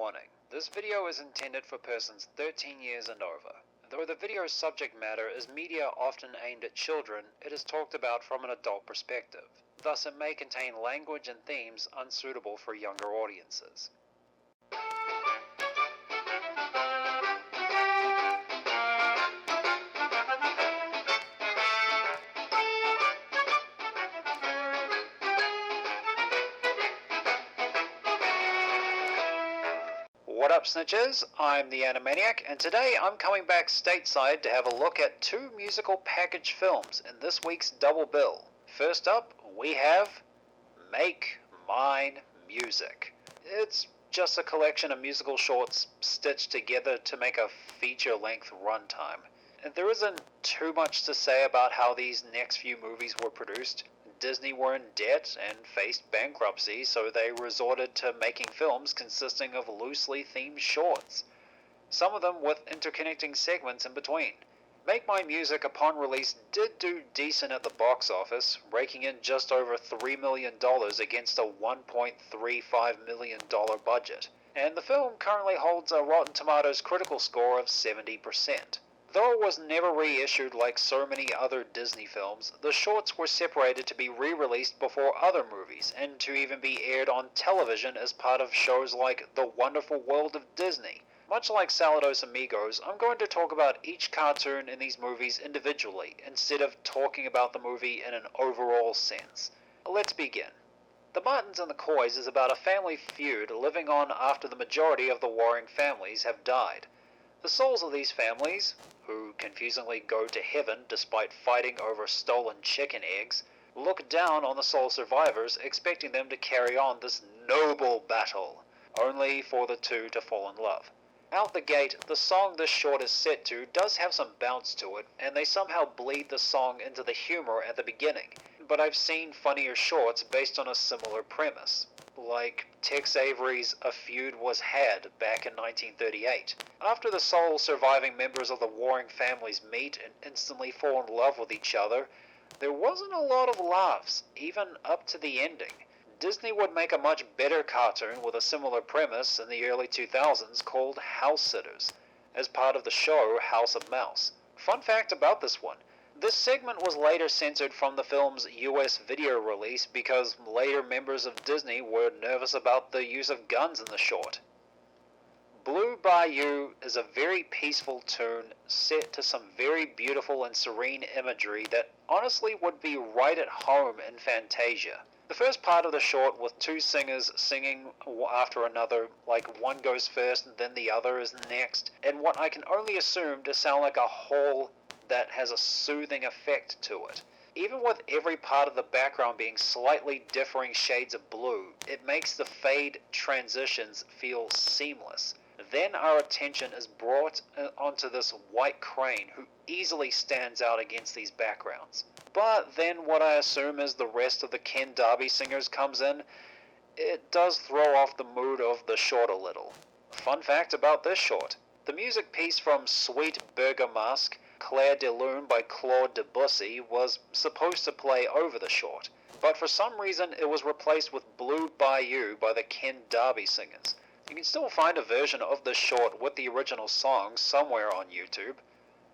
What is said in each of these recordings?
Warning, this video is intended for persons 13 years and over. Though the video's subject matter is media often aimed at children, it is talked about from an adult perspective. Thus it may contain language and themes unsuitable for younger audiences. What up, snitches? I'm the Animaniac, and today I'm coming back stateside to have a look at two musical package films in this week's double bill. First up, we have Make Mine Music. It's just a collection of musical shorts stitched together to make a feature-length runtime. And there isn't too much to say about how these next few movies were produced. Disney were in debt and faced bankruptcy, so they resorted to making films consisting of loosely themed shorts, some of them with interconnecting segments in between. Make Mine Music upon release did do decent at the box office, raking in just over $3 million against a $1.35 million budget, and the film currently holds a Rotten Tomatoes critical score of 70%. Though it was never reissued like so many other Disney films, the shorts were separated to be re-released before other movies, and to even be aired on television as part of shows like The Wonderful World of Disney. Much like Saludos Amigos, I'm going to talk about each cartoon in these movies individually, instead of talking about the movie in an overall sense. Let's begin. The Martins and the Coys is about a family feud living on after the majority of the warring families have died. The souls of these families, who confusingly go to heaven despite fighting over stolen chicken eggs, look down on the soul survivors, expecting them to carry on this noble battle, only for the two to fall in love. Out the gate, the song this short is set to does have some bounce to it, and they somehow bleed the song into the humor at the beginning, but I've seen funnier shorts based on a similar premise, like Tex Avery's A Feud Was Had back in 1938. After the sole surviving members of the warring families meet and instantly fall in love with each other, there wasn't a lot of laughs, even up to the ending. Disney would make a much better cartoon with a similar premise in the early 2000s called House Sitters, as part of the show House of Mouse. Fun fact about this one, this segment was later censored from the film's US video release because later members of Disney were nervous about the use of guns in the short. Blue Bayou is a very peaceful tune set to some very beautiful and serene imagery that honestly would be right at home in Fantasia. The first part of the short with two singers singing after another, like one goes first and then the other is next, and what I can only assume to sound like a whole that has a soothing effect to it. Even with every part of the background being slightly differing shades of blue, it makes the fade transitions feel seamless. Then our attention is brought onto this white crane who easily stands out against these backgrounds. But then what I assume is the rest of the Ken Darby singers comes in. It does throw off the mood of the short a little. Fun fact about this short, the music piece from Sweet Burger Mask, Claire de Lune by Claude Debussy was supposed to play over the short, but for some reason it was replaced with Blue Bayou by the Ken Darby singers. You can still find a version of this short with the original song somewhere on YouTube.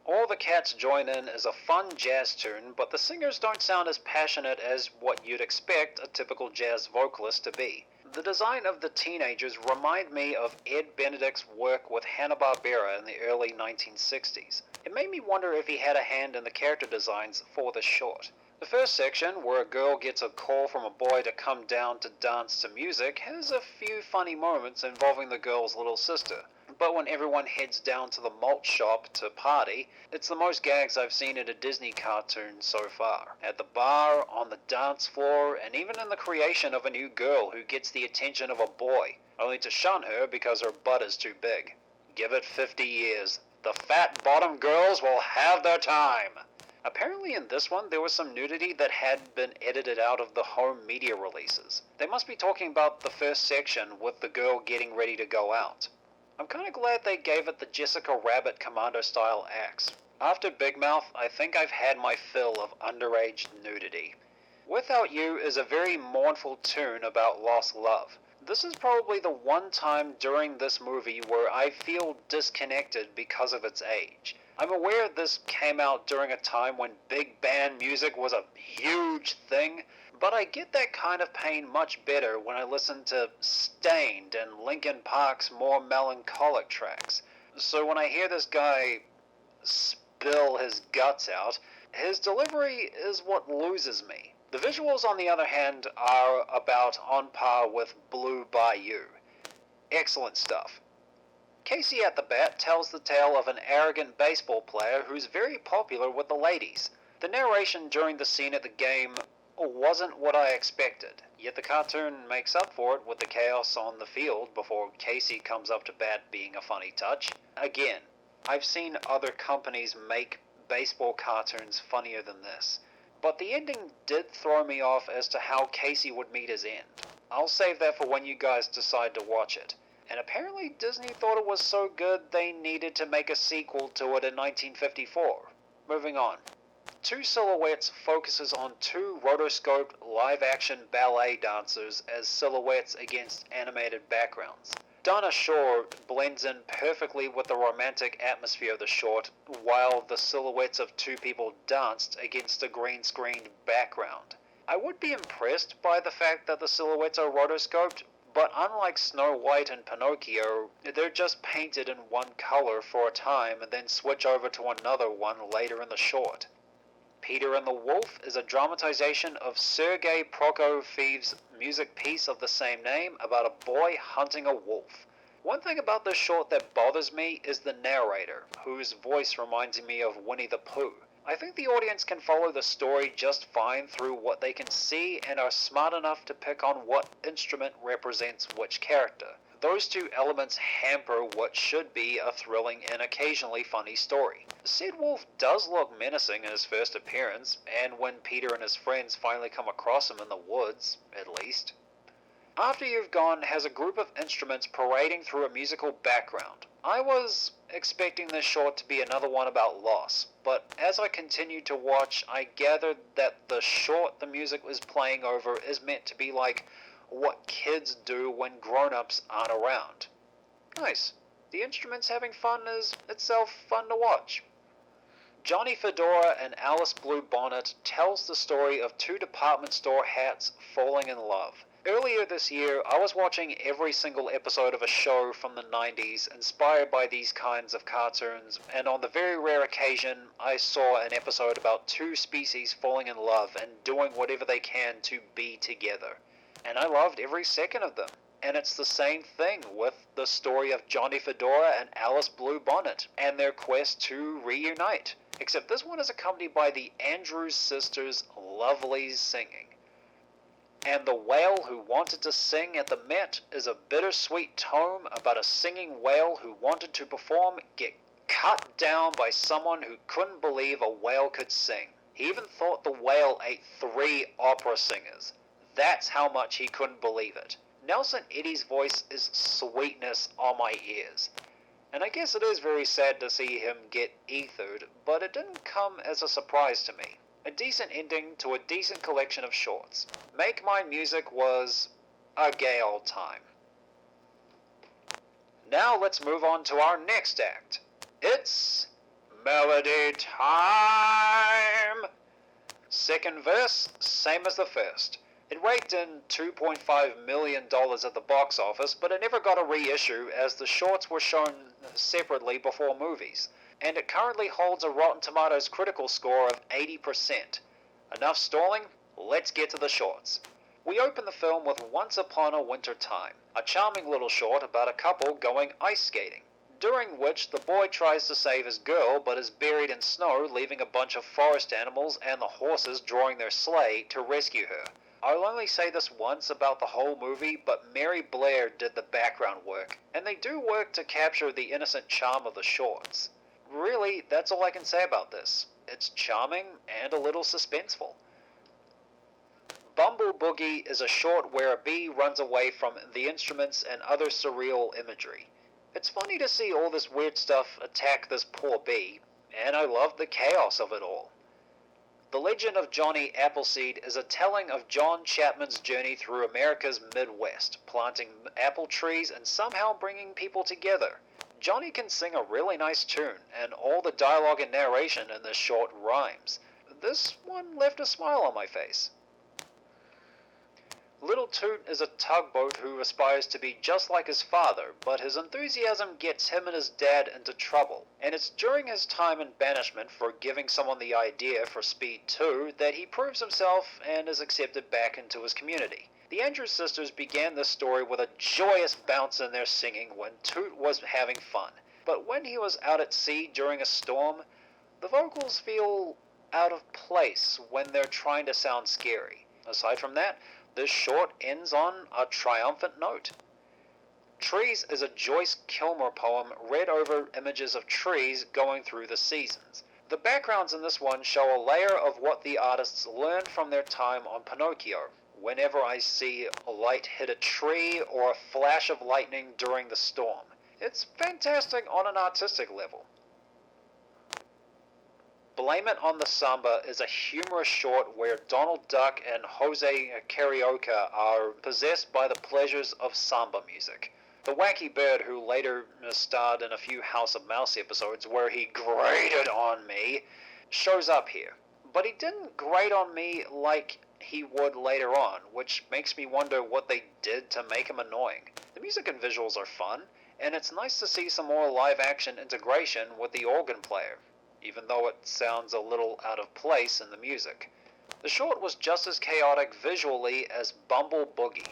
All the Cats Join In is a fun jazz tune, but the singers don't sound as passionate as what you'd expect a typical jazz vocalist to be. The design of the teenagers remind me of Ed Benedict's work with Hanna-Barbera in the early 1960s. It made me wonder if he had a hand in the character designs for this short. The first section, where a girl gets a call from a boy to come down to dance to music, has a few funny moments involving the girl's little sister. But when everyone heads down to the malt shop to party, it's the most gags I've seen in a Disney cartoon so far. At the bar, on the dance floor, and even in the creation of a new girl who gets the attention of a boy, only to shun her because her butt is too big. Give it 50 years. The fat bottom girls will have their time. Apparently in this one there was some nudity that had been edited out of the home media releases. They must be talking about the first section with the girl getting ready to go out. I'm kinda glad they gave it the Jessica Rabbit Commando style axe. After Big Mouth, I think I've had my fill of underage nudity. Without You is a very mournful tune about lost love. This is probably the one time during this movie where I feel disconnected because of its age. I'm aware this came out during a time when big band music was a huge thing, but I get that kind of pain much better when I listen to Stained and Linkin Park's more melancholic tracks. So when I hear this guy spill his guts out, his delivery is what loses me. The visuals, on the other hand, are about on par with Blue Bayou. Excellent stuff. Casey at the bat tells the tale of an arrogant baseball player who's very popular with the ladies. The narration during the scene at the game wasn't what I expected, yet the cartoon makes up for it with the chaos on the field before Casey comes up to bat being a funny touch. Again, I've seen other companies make baseball cartoons funnier than this, but the ending did throw me off as to how Casey would meet his end. I'll save that for when you guys decide to watch it. And apparently Disney thought it was so good they needed to make a sequel to it in 1954. Moving on. Two Silhouettes focuses on two rotoscoped live-action ballet dancers as silhouettes against animated backgrounds. Donna Shore blends in perfectly with the romantic atmosphere of the short, while the silhouettes of two people danced against a green-screened background. I would be impressed by the fact that the silhouettes are rotoscoped, but unlike Snow White and Pinocchio, they're just painted in one color for a time and then switch over to another one later in the short. Peter and the Wolf is a dramatization of Sergei Prokofiev's music piece of the same name about a boy hunting a wolf. One thing about this short that bothers me is the narrator, whose voice reminds me of Winnie the Pooh. I think the audience can follow the story just fine through what they can see and are smart enough to pick on what instrument represents which character. Those two elements hamper what should be a thrilling and occasionally funny story. Said wolf does look menacing in his first appearance, and when Peter and his friends finally come across him in the woods, at least. After You've Gone has a group of instruments parading through a musical background. I was expecting this short to be another one about loss, but as I continued to watch, I gathered that the short the music was playing over is meant to be like what kids do when grown-ups aren't around. Nice. The instruments having fun is itself fun to watch. Johnny Fedora and Alice Bluebonnet tells the story of two department store hats falling in love. Earlier this year, I was watching every single episode of a show from the 90s inspired by these kinds of cartoons, and on the very rare occasion I saw an episode about two species falling in love and doing whatever they can to be together. And I loved every second of them. And it's the same thing with the story of Johnny Fedora and Alice Bluebonnet and their quest to reunite. Except this one is accompanied by the Andrews sisters' lovely singing. And The Whale Who Wanted to Sing at the Met is a bittersweet tome about a singing whale who wanted to perform get cut down by someone who couldn't believe a whale could sing. He even thought the whale ate 3 opera singers. That's how much he couldn't believe it. Nelson Eddy's voice is sweetness on my ears. And I guess it is very sad to see him get ethered, but it didn't come as a surprise to me. A decent ending to a decent collection of shorts. Make Mine Music was a gay old time. Now let's move on to our next act. It's Melody Time! Second verse, same as the first. It raked in $2.5 million at the box office, but it never got a reissue as the shorts were shown separately before movies, and it currently holds a Rotten Tomatoes critical score of 80%. Enough stalling, let's get to the shorts. We open the film with Once Upon a Winter Time, a charming little short about a couple going ice skating, during which the boy tries to save his girl but is buried in snow, leaving a bunch of forest animals and the horses drawing their sleigh to rescue her. I'll only say this once about the whole movie, but Mary Blair did the background work, and they do work to capture the innocent charm of the shorts. Really, that's all I can say about this. It's charming and a little suspenseful. Bumble Boogie is a short where a bee runs away from the instruments and other surreal imagery. It's funny to see all this weird stuff attack this poor bee, and I love the chaos of it all. The Legend of Johnny Appleseed is a telling of John Chapman's journey through America's Midwest, planting apple trees and somehow bringing people together. Johnny can sing a really nice tune, and all the dialogue and narration in this short rhymes. This one left a smile on my face. Little Toot is a tugboat who aspires to be just like his father, but his enthusiasm gets him and his dad into trouble, and it's during his time in banishment for giving someone the idea for Speed 2 that he proves himself and is accepted back into his community. The Andrews sisters began this story with a joyous bounce in their singing when Toot was having fun, but when he was out at sea during a storm, the vocals feel out of place when they're trying to sound scary. Aside from that, this short ends on a triumphant note. Trees is a Joyce Kilmer poem read over images of trees going through the seasons. The backgrounds in this one show a layer of what the artists learned from their time on Pinocchio. Whenever I see a light hit a tree or a flash of lightning during the storm, it's fantastic on an artistic level. Blame It on the Samba is a humorous short where Donald Duck and Jose Carioca are possessed by the pleasures of samba music. The wacky bird who later starred in a few House of Mouse episodes where he grated on me shows up here. But he didn't grate on me like he would later on, which makes me wonder what they did to make him annoying. The music and visuals are fun, and it's nice to see some more live action integration with the organ player, even though it sounds a little out of place in the music. The short was just as chaotic visually as Bumble Boogie.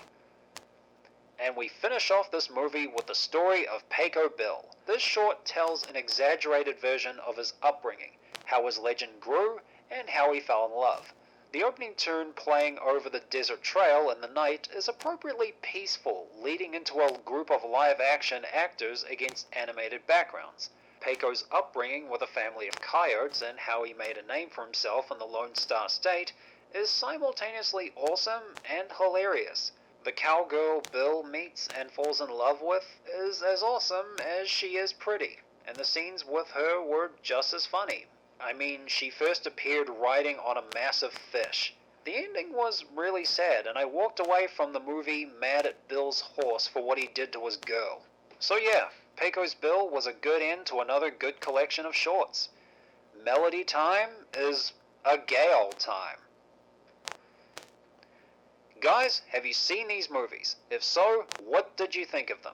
And we finish off this movie with the story of Pecos Bill. This short tells an exaggerated version of his upbringing, how his legend grew, and how he fell in love. The opening tune playing over the desert trail in the night is appropriately peaceful, leading into a group of live-action actors against animated backgrounds. Pecos' upbringing with a family of coyotes and how he made a name for himself in the Lone Star State is simultaneously awesome and hilarious. The cowgirl Bill meets and falls in love with is as awesome as she is pretty, and the scenes with her were just as funny. I mean, she first appeared riding on a massive fish. The ending was really sad, and I walked away from the movie mad at Bill's horse for what he did to his girl. So yeah, Pecos Bill was a good end to another good collection of shorts. Melody time is a gay old time. Guys, have you seen these movies? If so, what did you think of them?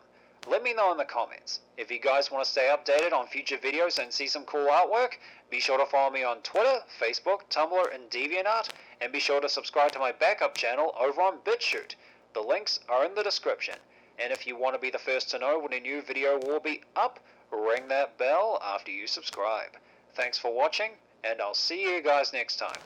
Let me know in the comments. If you guys want to stay updated on future videos and see some cool artwork, be sure to follow me on Twitter, Facebook, Tumblr, and DeviantArt, and be sure to subscribe to my backup channel over on BitChute. The links are in the description. And if you want to be the first to know when a new video will be up, ring that bell after you subscribe. Thanks for watching, and I'll see you guys next time.